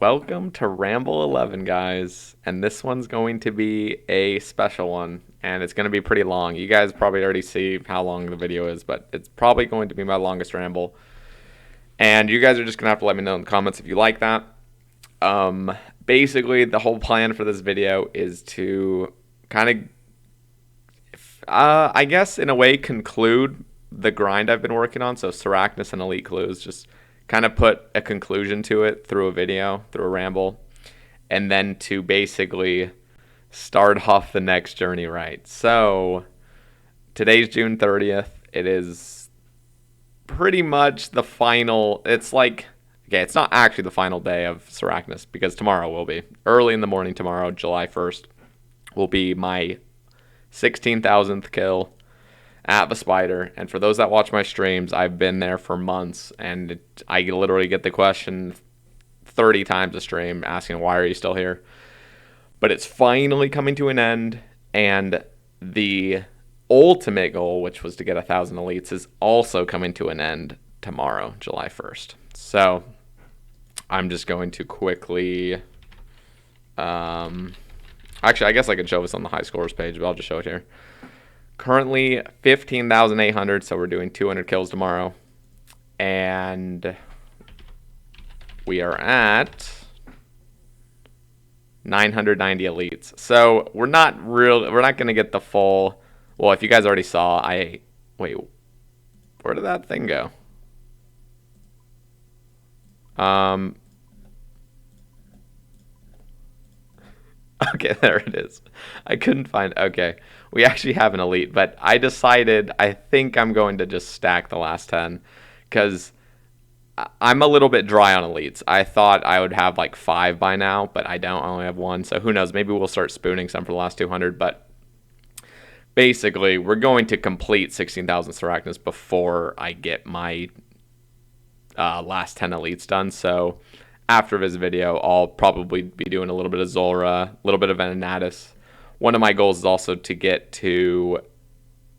Welcome to Ramble 11, guys. And this one's going to be a special one, and it's going to be pretty long. You guys probably already see how long the video is, but it's probably going to be my longest ramble. And you guys are just going to have to let me know in the comments if you like that. Basically, the whole plan for this video is to kind of, I guess, in a way, conclude the grind I've been working on. So, Sarachnis and Elite Clues, just kind of put a conclusion to it through a video, through a ramble, and then to basically start off the next journey right. So, today's June 30th. It is pretty much the final. It's like, okay, it's not actually the final day of Sarachnis because tomorrow will be. Early in the morning tomorrow, July 1st, will be my 16,000th kill at the spider. And for those that watch my streams, I've been there for months, and I literally get the question 30 times a stream asking, why are you still here? But it's finally coming to an end, and the ultimate goal, which was to get 1,000 elites, is also coming to an end tomorrow, July 1st. So I'm just going to quickly actually, I guess I could show this on the high scores page, but I'll just show it here. Currently 15,800, so we're doing 200 kills tomorrow. And we are at 990 elites. So we're not going to get the full. Well, if you guys already saw, wait, where did that thing go? Okay, there it is. I couldn't find. Okay, we actually have an elite, but I decided I think I'm going to just stack the last 10 because I'm a little bit dry on elites. I thought I would have like 5 by now, but I don't. I only have 1, so who knows? Maybe we'll start spooning some for the last 200. But basically, we're going to complete 16,000 Sarachnis before I get my last 10 elites done. So after this video, I'll probably be doing a little bit of Zulrah, a little bit of Venenatis. One of my goals is also to get to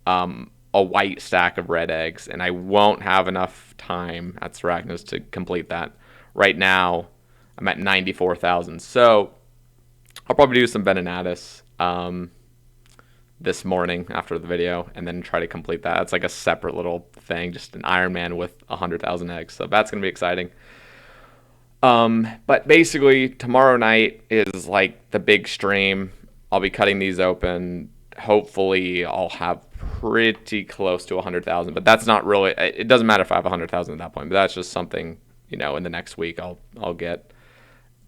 a white stack of red eggs, and I won't have enough time at Sarachnis to complete that. Right now, I'm at 94,000, so I'll probably do some Venenatis this morning after the video, and then try to complete that. It's like a separate little thing, just an Iron Man with 100,000 eggs, so that's going to be exciting. But basically, tomorrow night is like the big stream. I'll be cutting these open. Hopefully, I'll have pretty close to 100,000, but that's not really. It doesn't matter if I have 100,000 at that point. But that's just something, in the next week I'll get.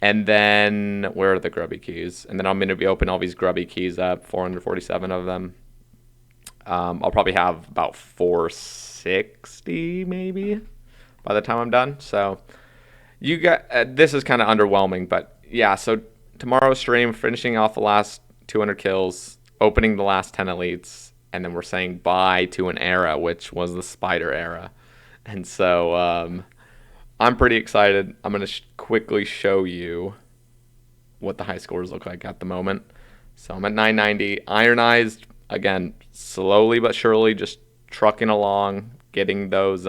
And then where are the grubby keys? And then I'm going to be opening all these grubby keys up, 447 of them. I'll probably have about 460 maybe by the time I'm done. So you got this is kind of underwhelming, but yeah. So tomorrow's stream, finishing off the last 200 kills, opening the last 10 elites, and then we're saying bye to an era, which was the spider era. And so I'm pretty excited. I'm going to quickly show you what the high scores look like at the moment. So I'm at 990. Ironized, again, slowly but surely, just trucking along, getting those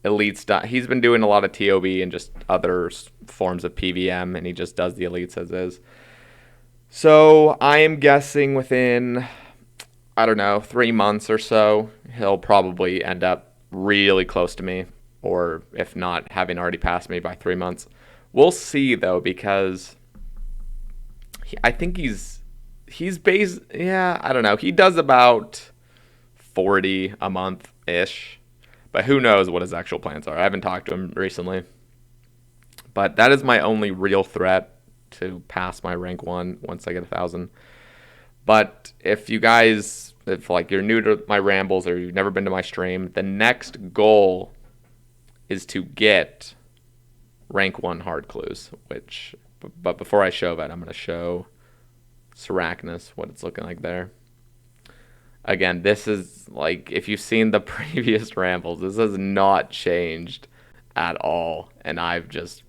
elites done. He's been doing a lot of TOB and just other forms of PVM, and he just does the elites as is. So I am guessing within, I don't know, 3 months or so, he'll probably end up really close to me, or if not, having already passed me by 3 months. We'll see, though, because I think he's based, yeah, I don't know. He does about 40 a month-ish, but who knows what his actual plans are. I haven't talked to him recently. But that is my only real threat to pass my rank 1 once I get 1,000. But if you guys, if like you're new to my rambles or you've never been to my stream, the next goal is to get rank 1 hard clues, but before I show that, I'm going to show Sarachnis, what it's looking like there. Again, this is like, if you've seen the previous rambles, this has not changed at all, and I've just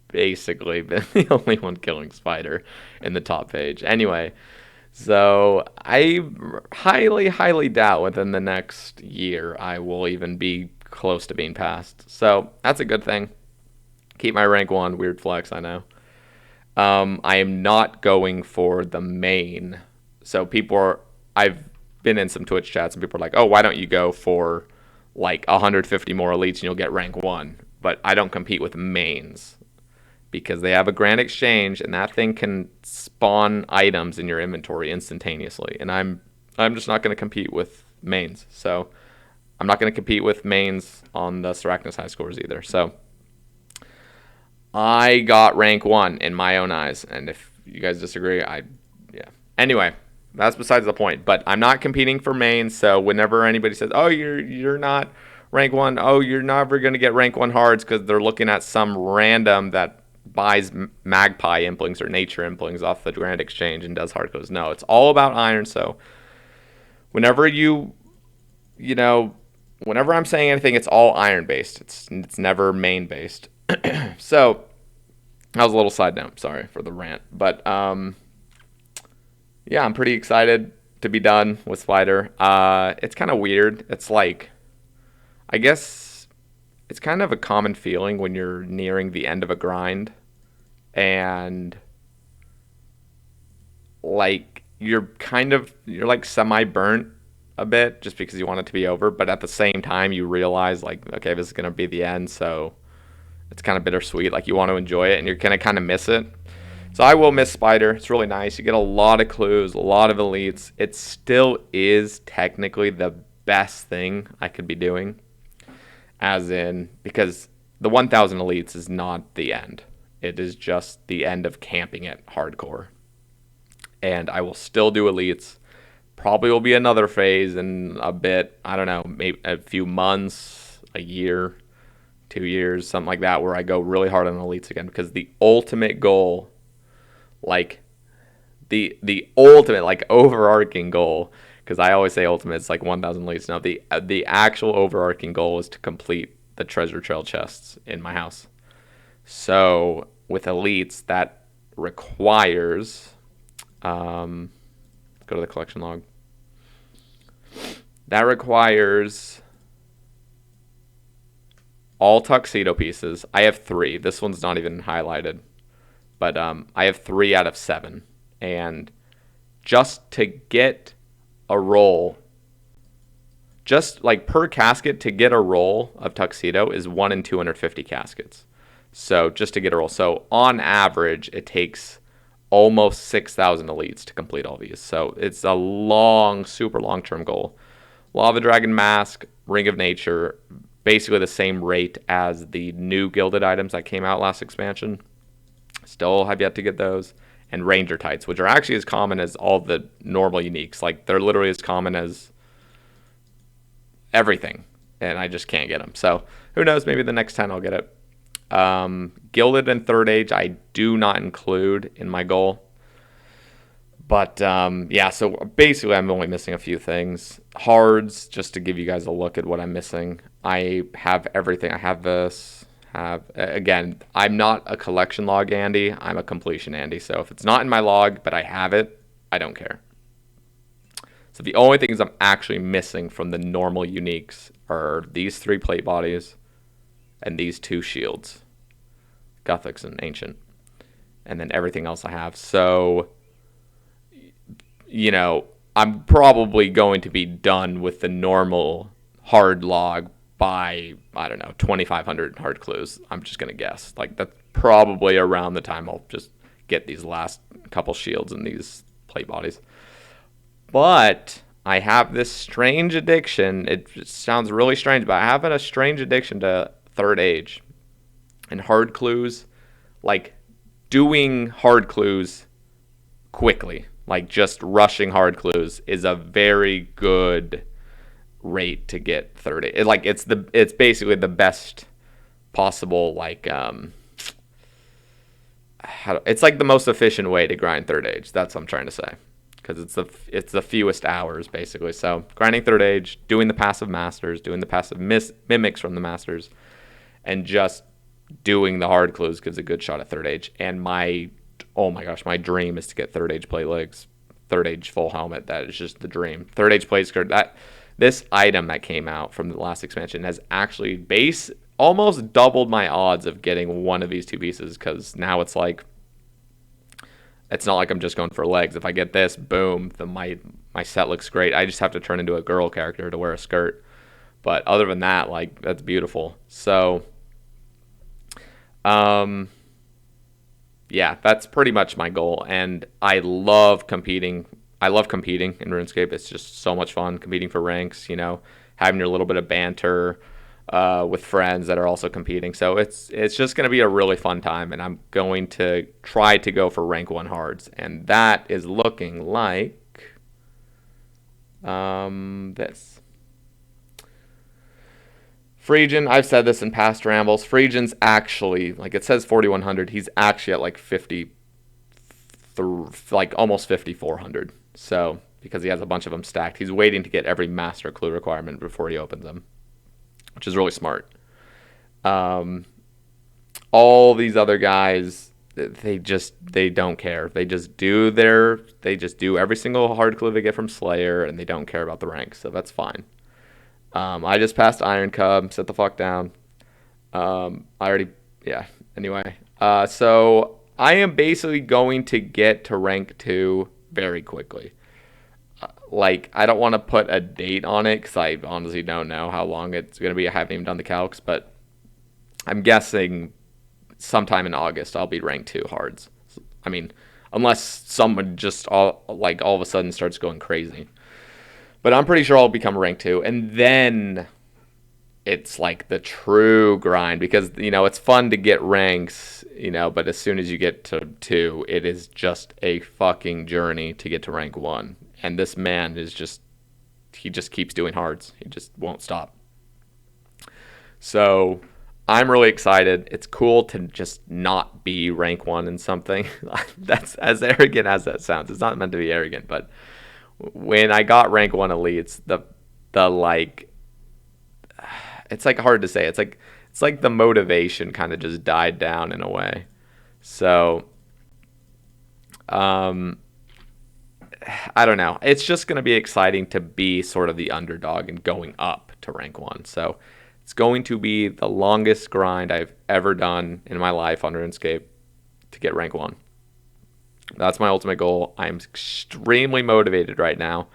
basically been the only one killing spider in the top page. Anyway, so I highly doubt within the next year I will even be close to being passed. So that's a good thing. Keep my rank 1. Weird flex, I know. I am not going for the main. So I've been in some Twitch chats and people are like, oh, why don't you go for like 150 more elites and you'll get rank 1? But I don't compete with mains because they have a grand exchange and that thing can spawn items in your inventory instantaneously. And I'm just not going to compete with mains. So I'm not going to compete with mains on the Sarachnis high scores either. So I got rank 1 in my own eyes. And if you guys disagree, yeah. Anyway, that's besides the point. But I'm not competing for mains. So whenever anybody says, oh, you're not rank 1, oh, you're never going to get rank 1 hards because they're looking at some random that buys magpie implings or nature implings off the grand exchange and does hard codes. No, it's all about iron. So whenever whenever I'm saying anything, it's all iron based. It's never main based. So that was a little side note. Sorry for the rant, but yeah, I'm pretty excited to be done with Spider. It's kind of weird. It's like, I guess it's kind of a common feeling when you're nearing the end of a grind and like you're like semi burnt a bit just because you want it to be over, but at the same time you realize like, okay, this is going to be the end, so it's kind of bittersweet. Like you want to enjoy it and you're going to kind of miss it. So I will miss Spider. It's really nice. You get a lot of clues, a lot of elites. It still is technically the best thing I could be doing, as in, because the 1000 elites is not the end. It is just the end of camping it hardcore. And I will still do elites. Probably will be another phase in a bit. I don't know, maybe a few months, a year, 2 years, something like that, where I go really hard on elites again. Because the ultimate goal, like the ultimate, like overarching goal, because I always say ultimate, it's like 1000 elites. Now the actual overarching goal is to complete the treasure trail chests in my house. So with elites, that requires, go to the collection log. That requires all tuxedo pieces. I have 3. This one's not even highlighted, but I have 3 out of 7. And just to get a roll, just like per casket, to get a roll of tuxedo is 1 in 250 caskets. So just to get a roll. So on average, it takes almost 6,000 elites to complete all these. So it's a long, super long-term goal. Lava Dragon Mask, Ring of Nature, basically the same rate as the new gilded items that came out last expansion. Still have yet to get those. And Ranger Tights, which are actually as common as all the normal uniques. Like, they're literally as common as everything. And I just can't get them. So, who knows? Maybe the next 10 I'll get it. Gilded and Third Age, I do not include in my goal. But, yeah, so basically I'm only missing a few things. Hards, just to give you guys a look at what I'm missing. I have everything. I have this. Again, I'm not a collection log Andy. I'm a completion Andy. So if it's not in my log, but I have it, I don't care. So the only things I'm actually missing from the normal uniques are these 3 plate bodies and these 2 shields. Gothics and Ancient. And then everything else I have. So, I'm probably going to be done with the normal hard log by, I don't know, 2,500 hard clues. I'm just going to guess. Like, that's probably around the time I'll just get these last couple shields and these plate bodies. But I have this strange addiction. It sounds really strange, but I have a strange addiction to Third Age. And hard clues, like doing hard clues quickly, like just rushing hard clues, is a very good rate to get 30. It's basically the best possible, like it's like the most efficient way to grind Third Age. That's what I'm trying to say, because it's the fewest hours basically. So grinding Third Age, doing the passive masters, doing the passive mimics from the masters, and just doing the hard clues gives a good shot at Third Age. And oh my gosh, my dream is to get Third Age plate legs, Third Age full helmet. That is just the dream. Third Age plate skirt. This item that came out from the last expansion has actually almost doubled my odds of getting one of these two pieces, because now it's like, it's not like I'm just going for legs. If I get this, boom, my set looks great. I just have to turn into a girl character to wear a skirt. But other than that, like, that's beautiful. So, yeah, that's pretty much my goal. And I love competing. I love competing in RuneScape. It's just so much fun competing for ranks, having your little bit of banter with friends that are also competing. So it's just going to be a really fun time, and I'm going to try to go for rank 1 hards, and that is looking like this. Phrygian, I've said this in past rambles, Phrygian's actually, like, it says 4,100, he's actually at like 50, like almost 5,400. So, because he has a bunch of them stacked, he's waiting to get every master clue requirement before he opens them, which is really smart. All these other guys, they don't care. They just do every single hard clue they get from Slayer, and they don't care about the ranks, so that's fine. I just passed Iron Cub, sit the fuck down. Anyway, so I am basically going to get to rank 2 very quickly. Like, I don't want to put a date on it, because I honestly don't know how long it's going to be. I haven't even done the calcs, but I'm guessing sometime in August I'll be rank 2 hards. I mean, unless someone just all of a sudden starts going crazy. But I'm pretty sure I'll become rank 2, and then it's like the true grind, because, it's fun to get ranks, but as soon as you get to 2, it is just a fucking journey to get to rank 1. And this man he just keeps doing hards. He just won't stop. So I'm really excited. It's cool to just not be rank 1 in something. That's as arrogant as that sounds. It's not meant to be arrogant, but when I got rank 1 elites, the like, it's like hard to say. It's like the motivation kind of just died down in a way. So, I don't know. It's just going to be exciting to be sort of the underdog and going up to rank 1. So it's going to be the longest grind I've ever done in my life on RuneScape to get rank 1. That's my ultimate goal. I'm extremely motivated right now.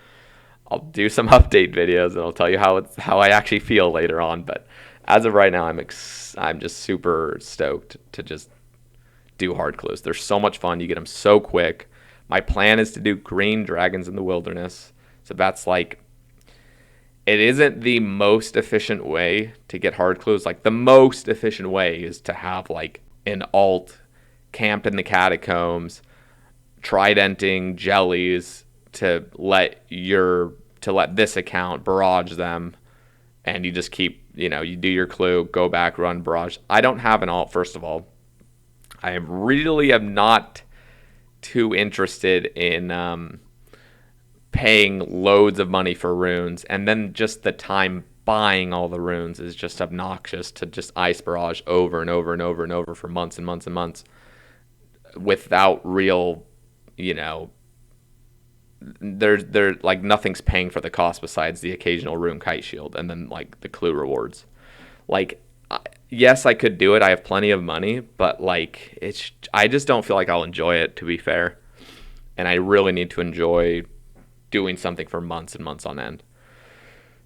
I'll do some update videos and I'll tell you how I actually feel later on. But as of right now, I'm just super stoked to just do hard clues. They're so much fun. You get them so quick. My plan is to do green dragons in the wilderness. So that's like, it isn't the most efficient way to get hard clues. Like, the most efficient way is to have like an alt camped in the catacombs, tridenting jellies to let this account barrage them, and you just keep, you do your clue, go back, run barrage. I don't have an alt, first of all. I really am not too interested in paying loads of money for runes, and then just the time buying all the runes is just obnoxious to just ice barrage over and over and over and over for months and months and months without real, there's like nothing's paying for the cost besides the occasional rune kite shield and then like the clue rewards. Like, yes, I could do it. I have plenty of money, but like, I just don't feel like I'll enjoy it, to be fair. And I really need to enjoy doing something for months and months on end.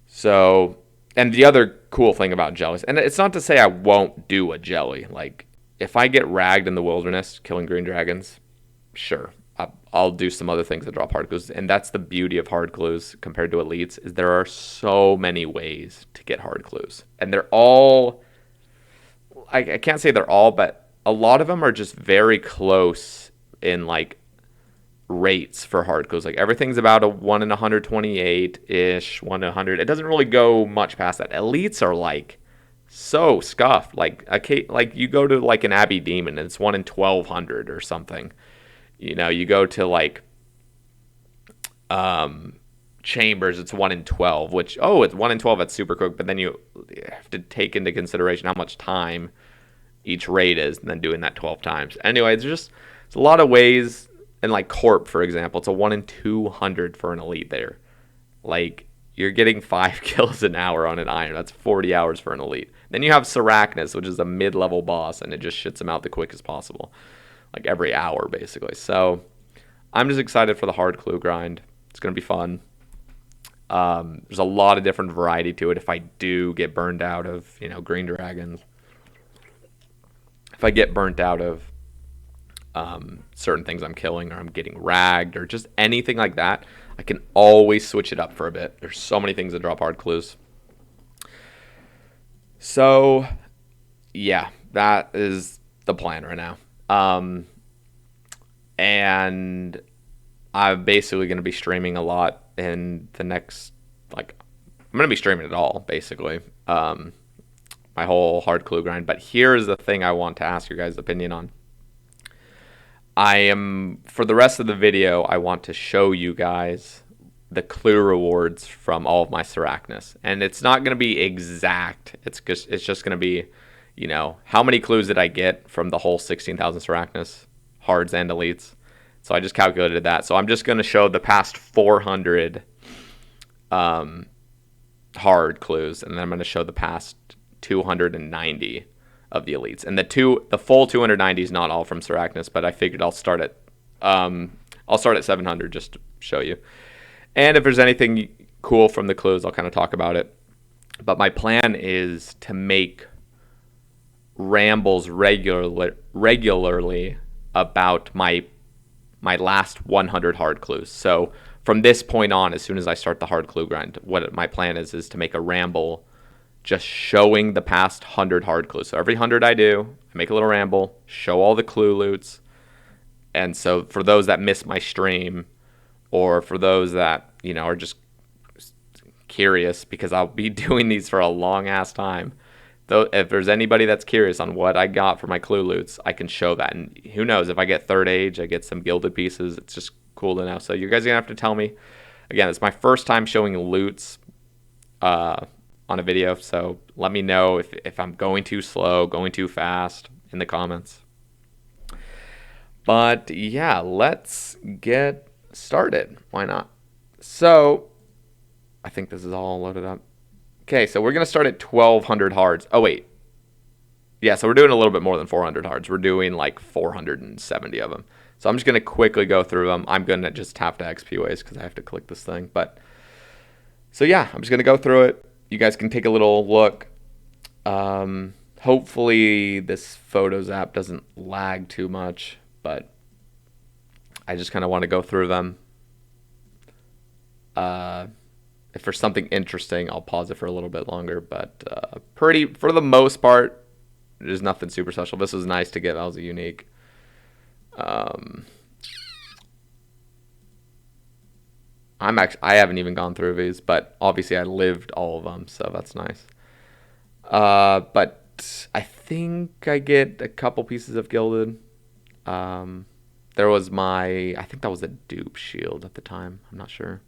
So, and the other cool thing about jellies, and it's not to say I won't do a jelly. Like, if I get ragged in the wilderness killing green dragons, sure, I'll do some other things that drop hard clues. And that's the beauty of hard clues compared to elites, is there are so many ways to get hard clues. And they're all, I can't say they're all, but a lot of them are just very close in like rates for hard clues. Like, everything's about a 1 in 128-ish, 1 in 100. It doesn't really go much past that. Elites are like so scuffed. Like you go to like an Abbey Demon and it's 1 in 1,200 or something. You go to like Chambers, it's 1 in 12, which, it's 1 in 12, that's super quick, but then you have to take into consideration how much time each raid is, and then doing that 12 times. Anyway, it's a lot of ways. And like Corp, for example, it's a 1 in 200 for an elite there. Like, you're getting 5 kills an hour on an iron. That's 40 hours for an elite. Then you have Sarachnis, which is a mid-level boss, and it just shits him out the quickest possible. Like every hour, basically. So I'm just excited for the hard clue grind. It's going to be fun. There's a lot of different variety to it if I do get burned out of, green dragons. If I get burnt out of certain things I'm killing, or I'm getting ragged, or just anything like that, I can always switch it up for a bit. There's so many things that drop hard clues. So, yeah, that is the plan right now. And I'm basically going to be streaming a lot in the next, I'm going to be streaming it all, basically. My whole hard clue grind. But here's the thing I want to ask your guys' opinion on. For the rest of the video, I want to show you guys the clue rewards from all of my Sarachnis. And it's not going to be exact. It's just going to be, how many clues did I get from the whole 16,000 Sarachnis, hards and elites. So I just calculated that. So I'm just going to show the past 400 hard clues, and then I'm going to show the past 290 of the elites. And the full 290 is not all from Sarachnis, but I figured I'll start at 700 just to show you. And if there's anything cool from the clues, I'll kind of talk about it. But my plan is to make rambles regularly about my last 100 hard clues. So from this point on, as soon as I start the hard clue grind, what my plan is to make a ramble just showing the past 100 hard clues. So every 100 I do, I make a little ramble, show all the clue loots. And so for those that miss my stream, or for those that, are just curious, because I'll be doing these for a long ass time. Though if there's anybody that's curious on what I got for my clue loots, I can show that. And who knows, if I get third age, I get some gilded pieces. It's just cool to know. So you guys are going to have to tell me. Again, it's my first time showing loots on a video. So let me know if I'm going too slow, going too fast in the comments. But yeah, let's get started. Why not? So I think this is all loaded up. Okay, so we're going to start at 1,200 hards. Oh, wait. Yeah, so we're doing a little bit more than 400 hards. We're doing like 470 of them. So I'm just going to quickly go through them. I'm going to just have to XP ways because I have to click this thing. But so yeah, I'm just going to go through it. You guys can take a little look. Hopefully this Photos app doesn't lag too much, but I just kind of want to go through them. If there's something interesting, I'll pause it for a little bit longer. But for the most part, there's nothing super special. This was nice to get. That was a unique. I haven't even gone through these, but obviously I lived all of them, so that's nice. But I think I get a couple pieces of gilded. There was I think that was a dupe shield at the time. I'm not sure.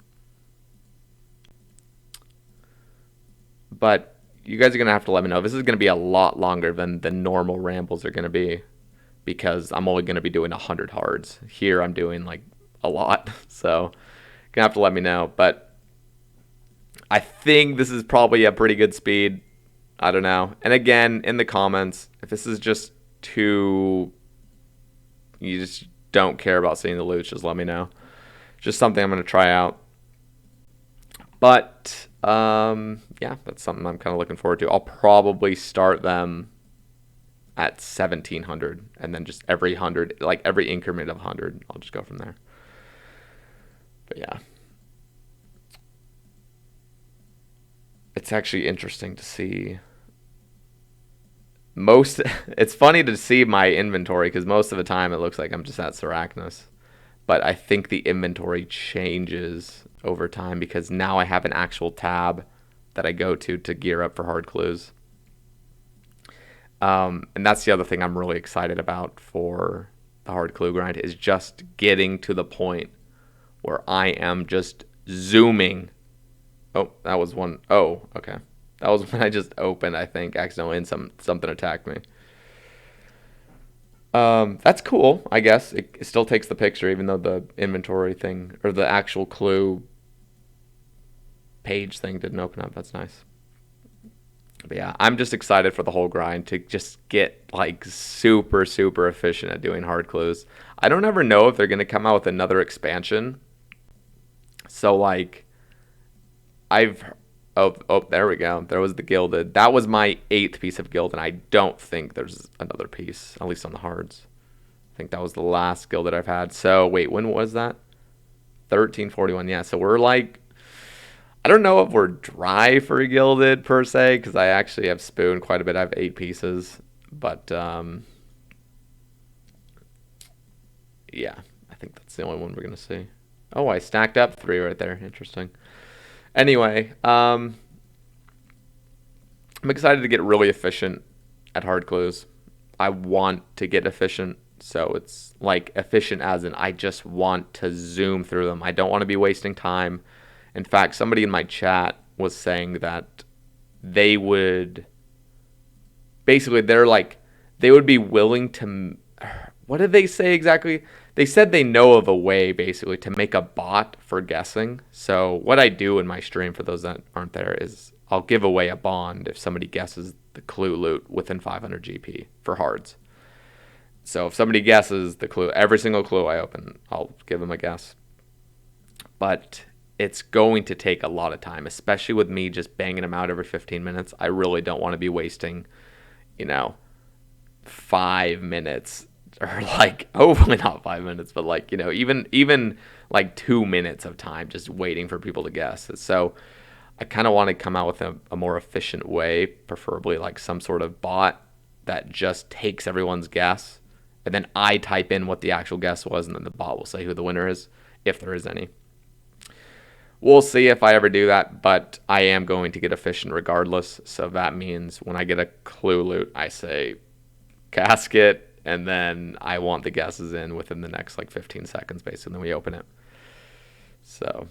But you guys are going to have to let me know. This is going to be a lot longer than the normal rambles are going to be, because I'm only going to be doing 100 hards. Here I'm doing like a lot. So you're going to have to let me know. But I think this is probably a pretty good speed. I don't know. And again, in the comments, if this is just you just don't care about seeing the loot, just let me know. Just something I'm going to try out. But yeah, that's something I'm kind of looking forward to. I'll probably start them at 1,700, and then just every 100, like every increment of 100, I'll just go from there. But yeah, it's actually interesting to see. It's funny to see my inventory, because most of the time it looks like I'm just at Sarachnis. But I think the inventory changes over time, because now I have an actual tab that I go to gear up for hard clues. And that's the other thing I'm really excited about for the hard clue grind, is just getting to the point where I am just zooming. Oh, that was one. Oh, okay. That was when I just opened, I think, accidentally, and something attacked me. That's cool, I guess. It still takes the picture, even though the inventory thing, or the actual clue, page thing didn't open up. That's nice. But yeah, I'm just excited for the whole grind to just get like super, super efficient at doing hard clues. I don't ever know if they're going to come out with another expansion. So like I've there we go. There was the gilded. That was my 8th piece of gilded. I don't think there's another piece, at least on the hards. I think that was the last gilded I've had. So wait, when was that? 1341. Yeah, so we're like, I don't know if we're dry for a gilded per se, because I actually have spooned quite a bit. I have 8 pieces, but yeah, I think that's the only one we're gonna see. Oh, I stacked up 3 right there. Interesting. Anyway, I'm excited to get really efficient at hard clues. I want to get efficient, so it's like efficient as in I just want to zoom through them. I don't want to be wasting time. In fact, somebody in my chat was saying that they would basically, they're like, they would be willing to, what did they say exactly? They said they know of a way basically to make a bot for guessing. So what I do in my stream, for those that aren't there, is I'll give away a bond if somebody guesses the clue loot within 500 GP for hards. So if somebody guesses the clue, every single clue I open, I'll give them a guess. But it's going to take a lot of time, especially with me just banging them out every 15 minutes. I really don't want to be wasting, 5 minutes, or like, hopefully not 5 minutes, but like, even like 2 minutes of time just waiting for people to guess. So I kind of want to come out with a more efficient way, preferably like some sort of bot that just takes everyone's guess, and then I type in what the actual guess was, and then the bot will say who the winner is, if there is any. We'll see if I ever do that, but I am going to get efficient regardless. So that means when I get a clue loot, I say casket, and then I want the guesses in within the next like 15 seconds, basically, and then we open it. So,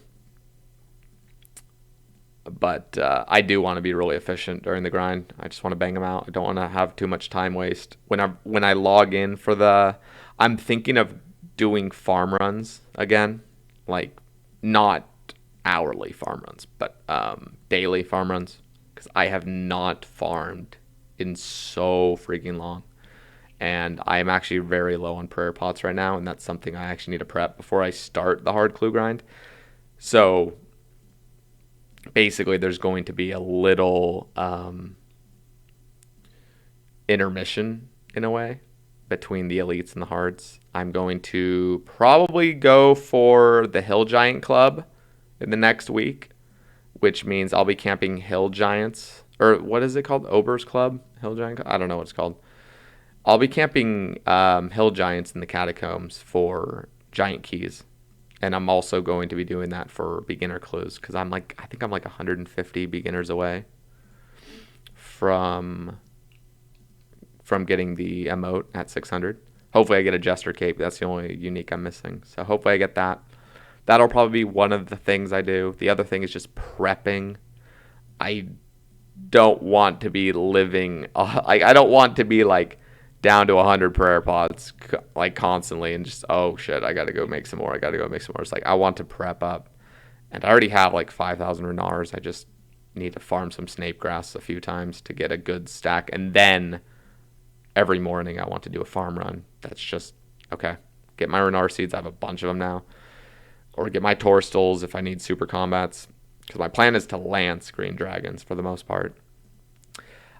but I do want to be really efficient during the grind. I just want to bang them out. I don't want to have too much time waste. When I log in for I'm thinking of doing farm runs again, like not hourly farm runs, but daily farm runs, because I have not farmed in so freaking long, and I am actually very low on prayer pots right now, and that's something I actually need to prep before I start the hard clue grind. So basically there's going to be a little intermission in a way between the elites and the hards. I'm going to probably go for the Hill Giant Club in the next week, which means I'll be camping Hill Giants, or what is it called? Ober's Club? Hill Giant? I don't know what it's called. I'll be camping Hill Giants in the catacombs for giant keys. And I'm also going to be doing that for beginner clues, because I think I'm like 150 beginners away from getting the emote at 600. Hopefully I get a Jester Cape. That's the only unique I'm missing. So hopefully I get that. That'll probably be one of the things I do. The other thing is just prepping. I don't want to be living, I don't want to be like down to 100 prayer pods like constantly and just, oh shit, I got to go make some more. It's like I want to prep up. And I already have like 5,000 Renars. I just need to farm some Snape Grass a few times to get a good stack. And then every morning I want to do a farm run. That's just, okay, get my Renar seeds. I have a bunch of them now. Or get my Torstals if I need super combats. Because my plan is to lance green dragons for the most part.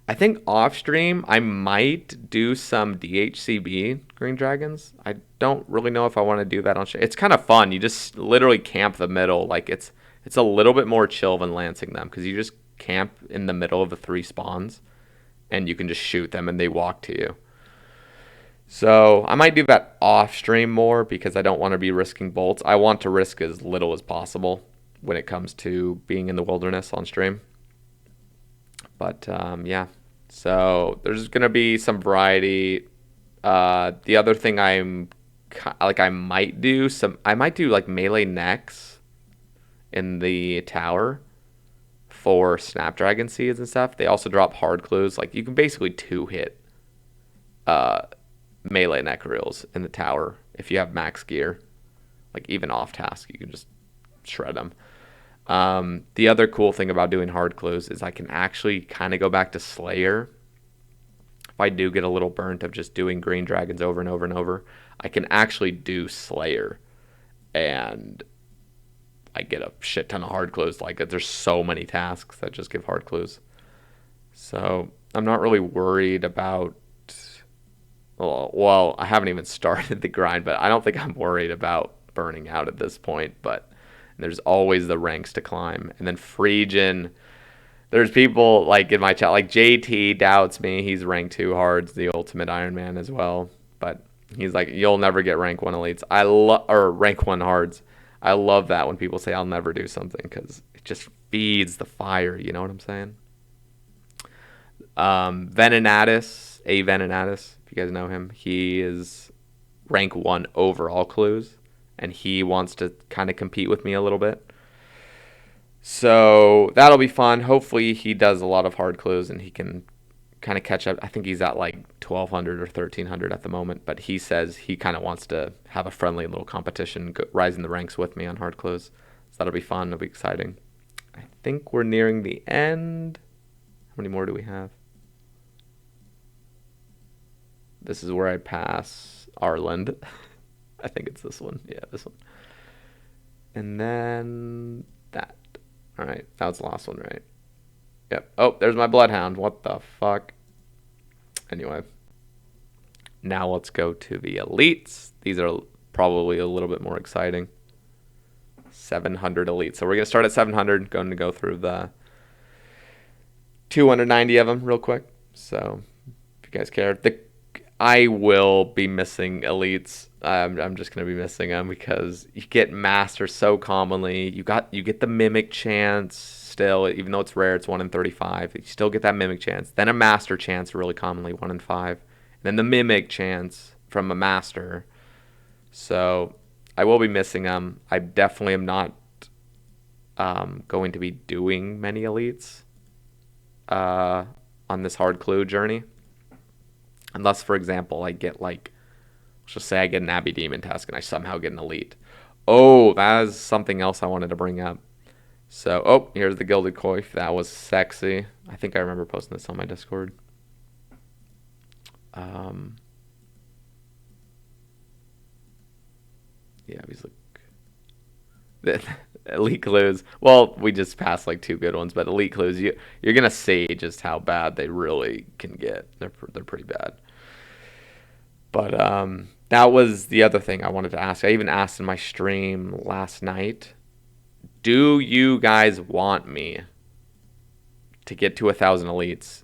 I think off stream I might do some DHCB green dragons. I don't really know if I want to do that on stream. It's kind of fun. You just literally camp the middle. Like it's a little bit more chill than lancing them, because you just camp in the middle of the 3 spawns and you can just shoot them and they walk to you. So I might do that off stream more, because I don't want to be risking bolts. I want to risk as little as possible when it comes to being in the wilderness on stream. But yeah, so there's going to be some variety. The other thing I might do like melee necks in the tower for Snapdragon seeds and stuff. They also drop hard clues. Like you can basically 2-hit melee neck reels in the tower if you have max gear. Like even off task, you can just shred them. The other cool thing about doing hard clues is I can actually kind of go back to Slayer. If I do get a little burnt of just doing green dragons over and over and over, I can actually do Slayer, and I get a shit ton of hard clues. Like, there's so many tasks that just give hard clues. So I'm not really worried about. Well, I haven't even started the grind, but I don't think I'm worried about burning out at this point. But there's always the ranks to climb. And then Phrygian, there's people like in my chat, like JT doubts me. He's rank 2 hards, the ultimate Iron Man as well. But he's like, you'll never get rank 1 elites. Or rank 1 hards. I love that when people say I'll never do something because it just feeds the fire. You know what I'm saying? Venenatus, A Venenatus, if you guys know him, he is rank 1 overall clues, and he wants to kind of compete with me a little bit. So that'll be fun. Hopefully he does a lot of hard clues and he can kind of catch up. I think he's at like 1,200 or 1,300 at the moment, but he says he kind of wants to have a friendly little competition, rising the ranks with me on hard clues. So that'll be fun. It'll be exciting. I think we're nearing the end. How many more do we have? This is where I pass Arland. I think it's this one. Yeah, this one. And then that. All right, that was the last one, right? Yep. Oh, there's my Bloodhound. What the fuck? Anyway. Now let's go to the elites. These are probably a little bit more exciting. 700 elites. So we're going to start at 700. Going to go through the 290 of them real quick. So if you guys care. I will be missing elites. I'm just gonna be missing them because you get master so commonly. You get the mimic chance still, even though it's rare. It's 1 in 35. You still get that mimic chance. Then a master chance really commonly, 1 in 5. And then the mimic chance from a master. So I will be missing them. I definitely am not going to be doing many elites on this hard clue journey. Unless, for example, I get like, let's just say I get an Abbey Demon task and I somehow get an elite. Oh, that is something else I wanted to bring up. So, oh, here's the Gilded Coif. That was sexy. I think I remember posting this on my Discord. Yeah, he's like elite clues. Well, we just passed like 2 good ones, but elite clues, you're gonna see just how bad they really can get. They're pretty bad. But that was the other thing I wanted to ask. I even asked in my stream last night, do you guys want me to get to 1,000 elites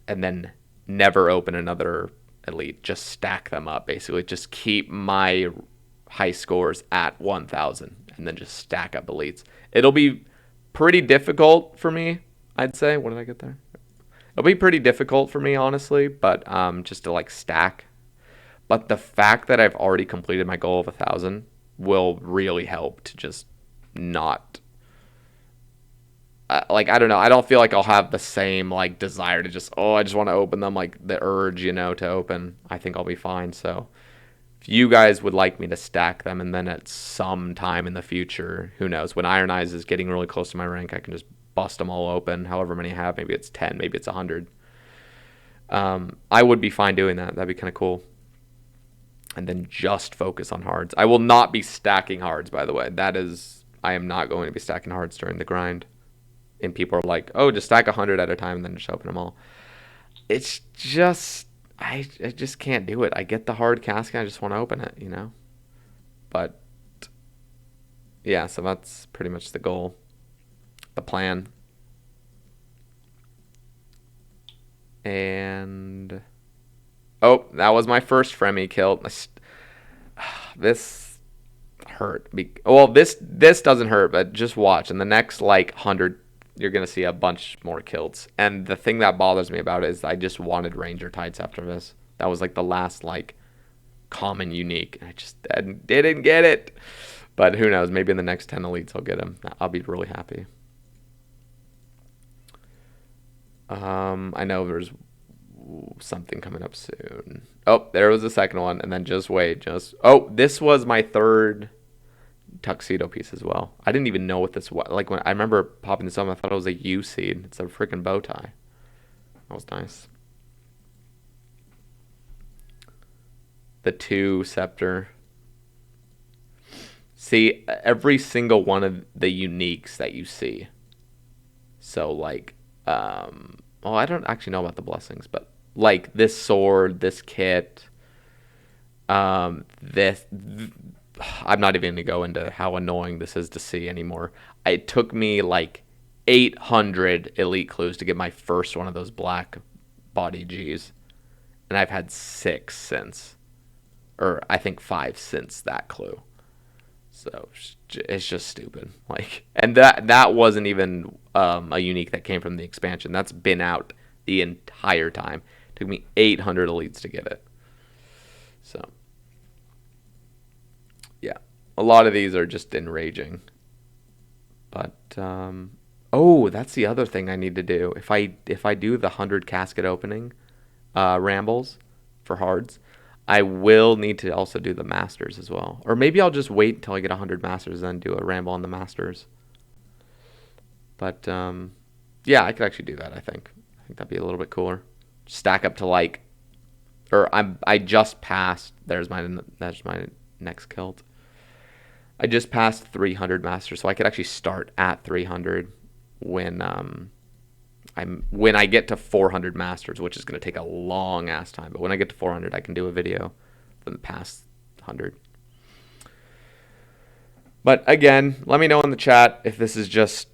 and then never open another elite? Just stack them up, basically. Just keep my high scores at 1,000 and then just stack up elites. It'll be pretty difficult for me, I'd say. What did I get there? It'll be pretty difficult for me, honestly, but just to like stack. But the fact that I've already completed my goal of 1,000 will really help to just not like, I don't know. I don't feel like I'll have the same like desire to just, I just want to open them, like the urge, to open. I think I'll be fine. So if you guys would like me to stack them and then at some time in the future, who knows, when Iron Eyes is getting really close to my rank, I can just bust them all open, however many I have. Maybe it's 10, maybe it's 100. I would be fine doing that. That'd be kind of cool. And then just focus on hards. I will not be stacking hards, by the way. I am not going to be stacking hards during the grind. And people are like, oh, just stack 100 at a time and then just open them all. It's just, I just can't do it. I get the hard casket, I just want to open it, But, yeah, so that's pretty much the goal, the plan. And, oh, that was my first Fremi kill. This hurt. Well, this doesn't hurt, but just watch. In the next, 100, you're going to see a bunch more kills. And the thing that bothers me about it is I just wanted Ranger Tights after this. That was, the last, common unique. I just didn't get it. But who knows? Maybe in the next 10 elites I'll get him. I'll be really happy. I know there's something coming up soon. Oh, there was the second one. And then just wait. This was my third tuxedo piece as well. I didn't even know what this was. Like, when I remember popping this up, I thought it was a U seed. It's a freaking bow tie. That was nice. The 2 scepter. See, every single one of the uniques that you see. So, like, well, I don't actually know about the blessings, but like this sword, this kit, this. I'm not even gonna go into how annoying this is to see anymore. It took me like 800 elite clues to get my first one of those black body G's, and I've had 6 since, or I think 5 since that clue. So it's just stupid. Like, and that wasn't even a unique that came from the expansion. That's been out the entire time. It took me 800 elites to get it. So yeah, a lot of these are just enraging. But oh, that's the other thing I need to do. If I do the 100 casket opening rambles for hards, I will need to also do the masters as well. Or maybe I'll just wait until I get 100 masters and then do a ramble on the masters. But yeah, I could actually do that, I think. I think that'd be a little bit cooler. Stack up to like, or I just passed, that's my next kilt. I just passed 300 masters, so I could actually start at 300 when I get to 400 masters, which is going to take a long ass time. But when I get to 400, I can do a video from the past 100. But again, let me know in the chat if this is just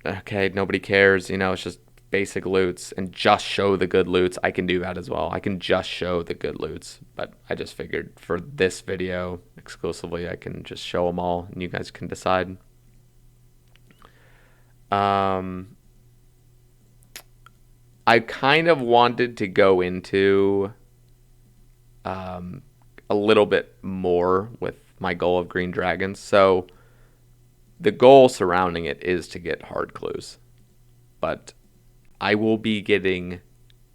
okay. Nobody cares, it's just basic loots and just show the good loots. I can do that as well. I can just show the good loots, but I just figured for this video exclusively, I can just show them all, and you guys can decide. I kind of wanted to go into a little bit more with my goal of green dragons. So the goal surrounding it is to get hard clues, but I will be getting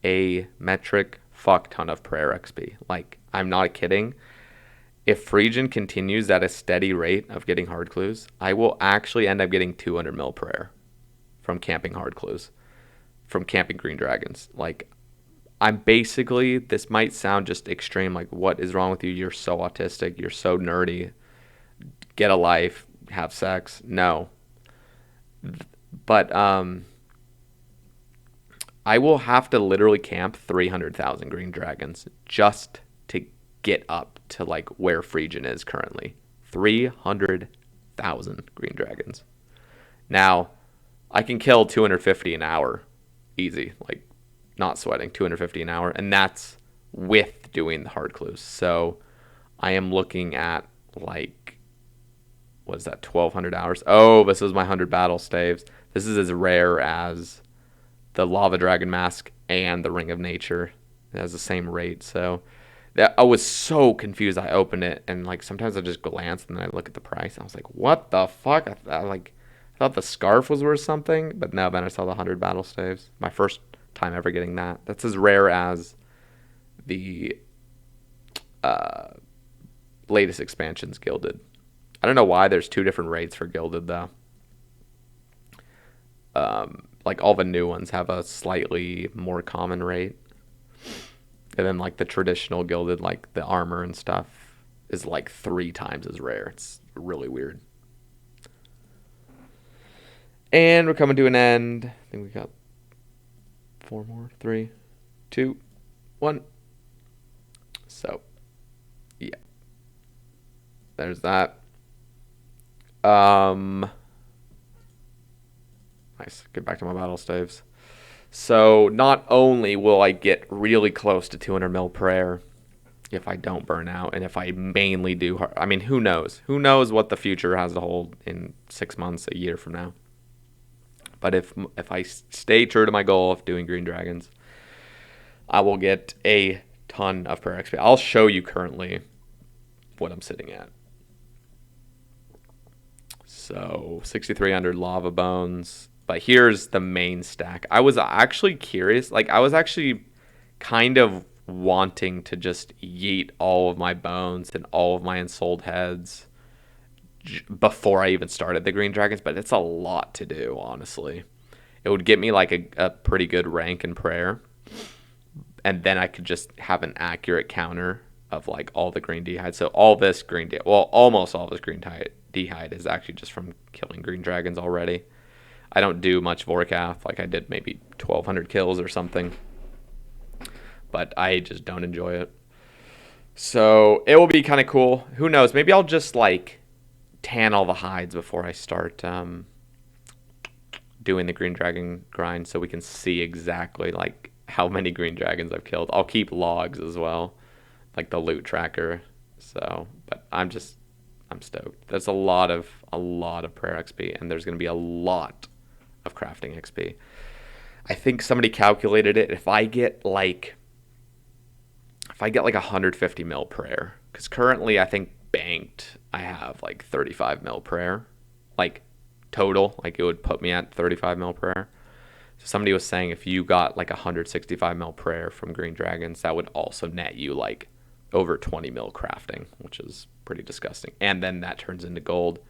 a metric fuck ton of prayer XP. Like, I'm not kidding. If Phrygian continues at a steady rate of getting hard clues, I will actually end up getting 200 mil prayer from camping hard clues, from camping green dragons. Like, I'm basically, this might sound just extreme, like, what is wrong with you? You're so autistic. You're so nerdy. Get a life. Have sex. No. But, I will have to literally camp 300,000 green dragons just to get up to like where Phrygian is currently. 300,000 green dragons. Now, I can kill 250 an hour. Easy. Like, not sweating. 250 an hour. And that's with doing the hard clues. So, I am looking at like, what is that, 1,200 hours? Oh, this is my 100 battle staves. This is as rare as the Lava Dragon Mask and the Ring of Nature. It has the same rate. So that I was so confused. I opened it and like sometimes I just glance and then I look at the price. I was like, what the fuck? I thought the scarf was worth something, but no. Then I saw the 100 battle staves. My first time ever getting that. That's as rare as the latest expansions Gilded. I don't know why there's 2 different rates for Gilded though. Like all the new ones have a slightly more common rate. And then like the traditional Gilded, like the armor and stuff, is like 3 times as rare. It's really weird. And we're coming to an end. I think we got 4 more. 3, 2, 1. So, yeah. There's that. Nice. Get back to my battle staves. So not only will I get really close to 200 mil prayer if I don't burn out, and if I mainly do, I mean, who knows? Who knows what the future has to hold in 6 months, a year from now? But if I stay true to my goal of doing green dragons, I will get a ton of prayer XP. I'll show you currently what I'm sitting at. So 6,300 lava bones. But here's the main stack. I was actually curious. Like, I was actually kind of wanting to just yeet all of my bones and all of my ensouled heads before I even started the Green Dragons, but it's a lot to do, honestly. It would get me like a pretty good rank in prayer, and then I could just have an accurate counter of like all the green d'hide. So all this green d'hide, well, almost all this green d'hide is actually just from killing green dragons already. I don't do much Vorkath. Like I did maybe 1,200 kills or something, but I just don't enjoy it. So it will be kind of cool. Who knows? Maybe I'll just like tan all the hides before I start doing the green dragon grind, so we can see exactly like how many green dragons I've killed. I'll keep logs as well, like the loot tracker. So, but I'm stoked. There's a lot of prayer XP, and there's going to be a lot of crafting XP. I think somebody calculated it. If I get like 150 mil prayer, because currently I think banked I have like 35 mil prayer, like total, like it would put me at 35 mil prayer. So somebody was saying if you got like 165 mil prayer from green dragons, that would also net you like over 20 mil crafting, which is pretty disgusting. And then that turns into gold.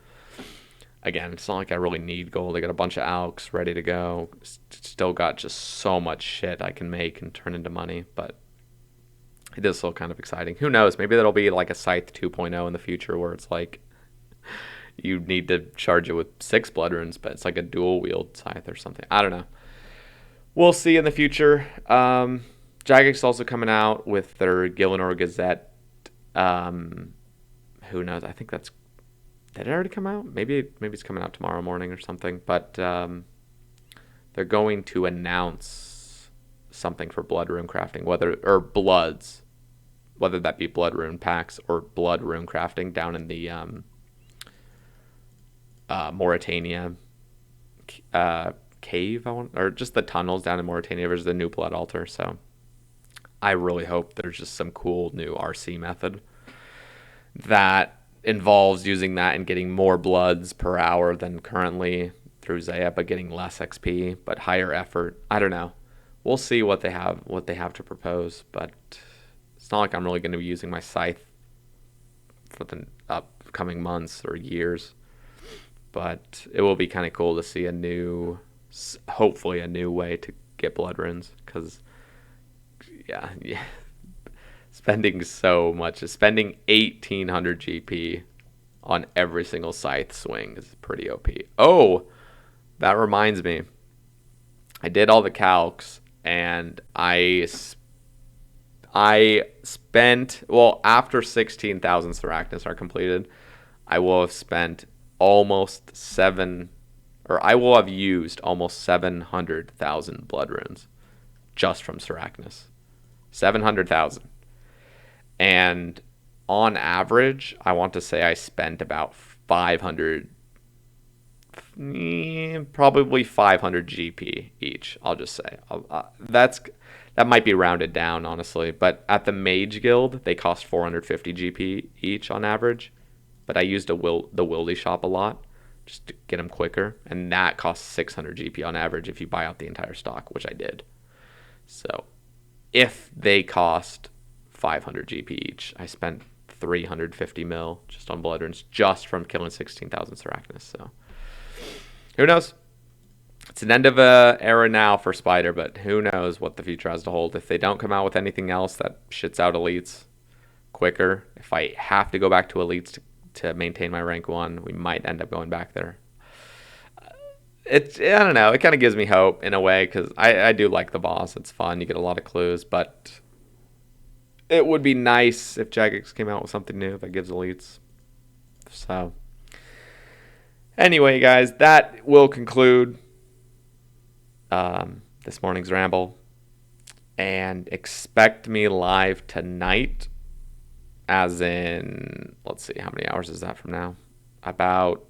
Again, it's not like I really need gold. I got a bunch of alks ready to go. Still got just so much shit I can make and turn into money, but it is still kind of exciting. Who knows? Maybe that'll be like a Scythe 2.0 in the future where it's like you need to charge it with 6 blood runes, but it's like a dual wield Scythe or something. I don't know. We'll see in the future. Jagex also coming out with their Gielinor Gazette. Who knows? I think that's... Did it already come out? Maybe it's coming out tomorrow morning or something. But they're going to announce something for blood rune crafting, whether that be blood rune packs or blood rune crafting down in the Mauritania cave, or just the tunnels down in Mauritania. There's the new blood altar, so I really hope there's just some cool new RC method that involves using that and getting more bloods per hour than currently through Zaya, but getting less XP, but higher effort. I don't know. We'll see what they have to propose, but it's not like I'm really going to be using my scythe for the upcoming months or years. But it will be kind of cool to see hopefully a new way to get blood runes, because yeah, spending so much, spending 1,800 GP on every single scythe swing is pretty OP. Oh, that reminds me, I did all the calcs, and I spent, well, after 16,000 Sarachnis are completed, I will have spent I will have used almost 700,000 blood runes just from Sarachnis. 700,000. And on average, I want to say I spent about 500, probably 500 GP each, I'll just say. That might be rounded down, honestly. But at the Mage Guild, they cost 450 GP each on average. But I used the Wildy shop a lot just to get them quicker. And that costs 600 GP on average if you buy out the entire stock, which I did. So if they cost 500 GP each, I spent 350 mil just on blood runes just from killing 16,000 Sarachnis. So who knows? It's an end of a era now for Spider, but who knows what the future has to hold. If they don't come out with anything else that shits out elites quicker, if I have to go back to elites to maintain my rank 1, we might end up going back there. I don't know. It kind of gives me hope in a way, because I do like the boss. It's fun. You get a lot of clues, but it would be nice if Jagex came out with something new that gives elites. So anyway, guys, that will conclude this morning's ramble. And expect me live tonight, as in, let's see, how many hours is that from now? About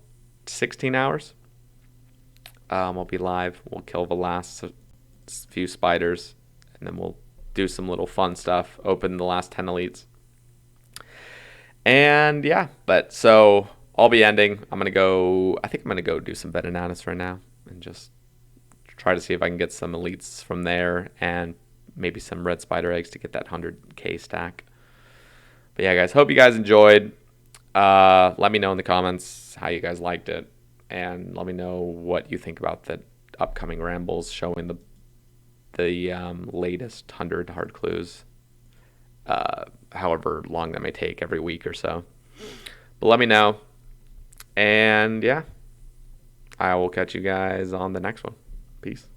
16 hours. We'll be live. We'll kill the last few spiders, and then we'll do some little fun stuff. Open the last 10 elites. And yeah, but so I'll be ending. I think I'm going to go do some Venonanus right now and just try to see if I can get some elites from there and maybe some red spider eggs to get that 100k stack. But yeah, guys, hope you guys enjoyed. Let me know in the comments how you guys liked it, and let me know what you think about the upcoming rambles showing the latest 100 hard clues, however long that may take, every week or so. But let me know, and yeah, I will catch you guys on the next one. Peace.